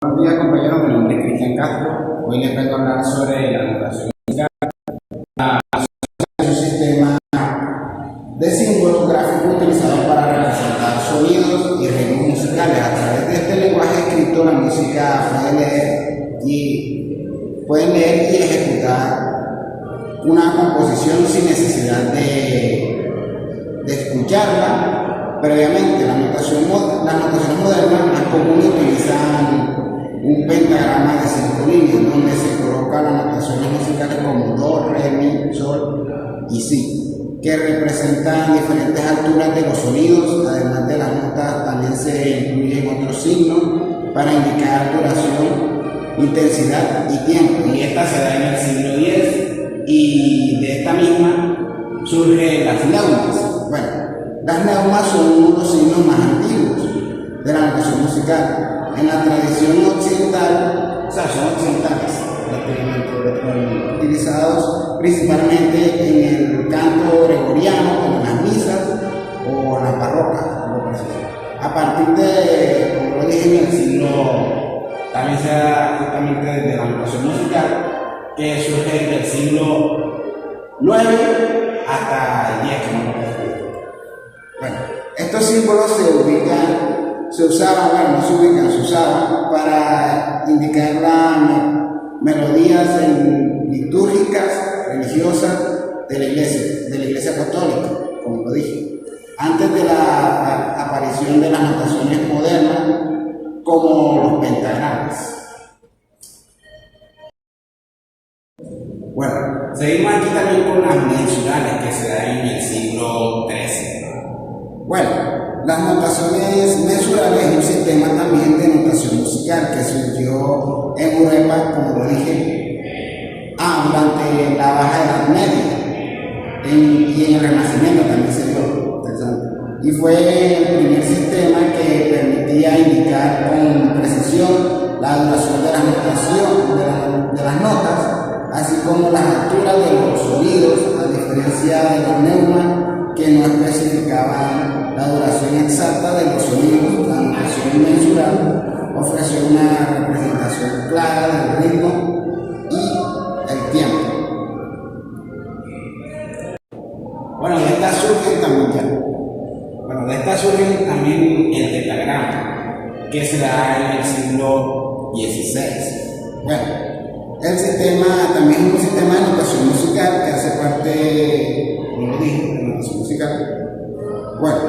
Buenos días, compañeros. Mi nombre es Cristian Castro. Hoy les vengo a hablar sobre la notación musical. Es un sistema de símbolos gráficos utilizados para representar sonidos y ritmos musicales. A través de este lenguaje escrito, la música puede leer y ejecutar una composición sin necesidad de escucharla previamente. Las notaciones modernas más comunes utilizan un pentagrama de 5 líneas donde se colocan las notaciones musicales como do, re, mi, sol y si, que representan diferentes alturas de los sonidos. Además de las notas, también se incluyen otros signos para indicar duración, intensidad y tiempo, y esta se da en el siglo X, y de esta misma surgen las neumas. Bueno, las neumas son uno de los signos más antiguos de la notación musical. En la tradición occidental, son occidentales, utilizados principalmente en el canto gregoriano, como en las misas o en las parroquias. A partir de, como lo dije, en el siglo, también se da justamente desde la notación musical, que surge desde el siglo IX hasta el X, como lo dije. Bueno, estos símbolos se usaban para indicar las melodías litúrgicas, religiosas de la iglesia católica, como lo dije, antes de la aparición de las notaciones modernas, como los pentagramas. Bueno, seguimos aquí también con las mensurales que se dan en el siglo XIII. Bueno, las notaciones mensurales es un sistema también de notación musical que surgió en Europa, como lo dije, durante la Baja Edad Media y en el Renacimiento también se dio. Y fue el primer sistema que permitía indicar con precisión la duración de las notas, así como las alturas de los sonidos, a diferencia de los neumas que no especificaban la duración exacta de los sonidos. La notación mensural ofrece una representación clara del ritmo y el tiempo. Bueno, de estas surgen también el tetragrama, que se da en el siglo XVI. Bueno, el sistema también es un sistema de notación musical que hace parte, como lo dije, de la notación musical. Bueno,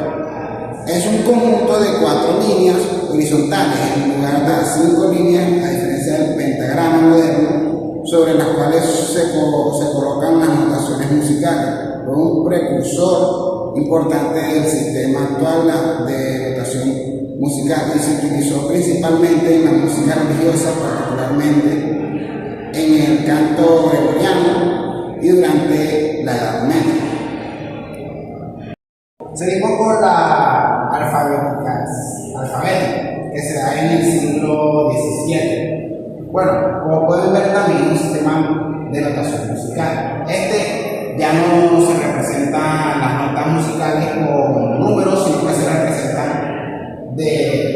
es un conjunto de 4 líneas horizontales en lugar de 5 líneas, a diferencia del pentagrama moderno, sobre las cuales se colocan las notaciones musicales. Fue un precursor importante del sistema actual de notación musical y se utilizó principalmente en la música religiosa, particularmente en el canto gregoriano y durante la Edad Media. Seguimos con la alfabética, que se da en el siglo XVII. Bueno, como pueden ver, también es un sistema de notación musical. Ya no se representan las notas musicales con números, sino que se representan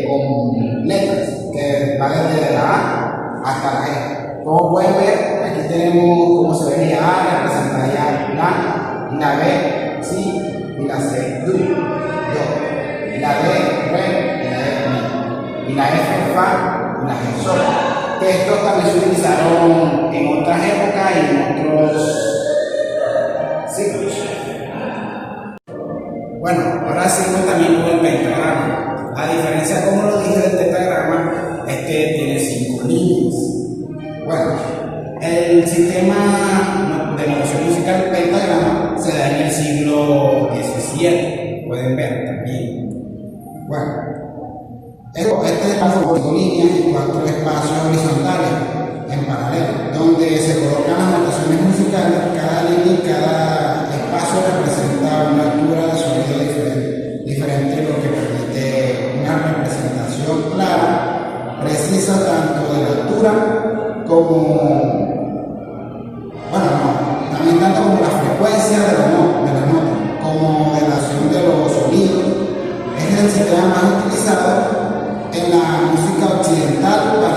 con letras, que van desde la A hasta la E. Como pueden ver, aquí tenemos como se vería A, representaría la B, si, y la C, do, y la D, re, y la E, mi, y la F, fa, y la G, sol. Que estos también se utilizaron en otras épocas y en otros siglos. Bueno, ahora seguimos también con el pentagrama. A diferencia, como lo dije, del tetragrama, es que tiene 5 líneas. Bueno, el sistema de notación musical pentagrama se da en el siglo XVII, pueden ver también. Bueno, este espacio con 5 líneas y 4 espacios horizontales en paralelo, donde se colocan las notaciones musicales. Cada línea y cada espacio representa una altura de sonido diferente, lo que permite una representación clara, precisa, tanto de la altura como tanto como la frecuencia de la nota, como de la acción de los sonidos. Es el sistema más utilizado en la música occidental para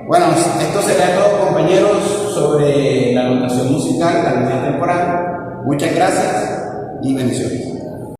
Bueno, esto sería todo, compañeros, sobre la notación musical, la línea temporal. Muchas gracias y bendiciones.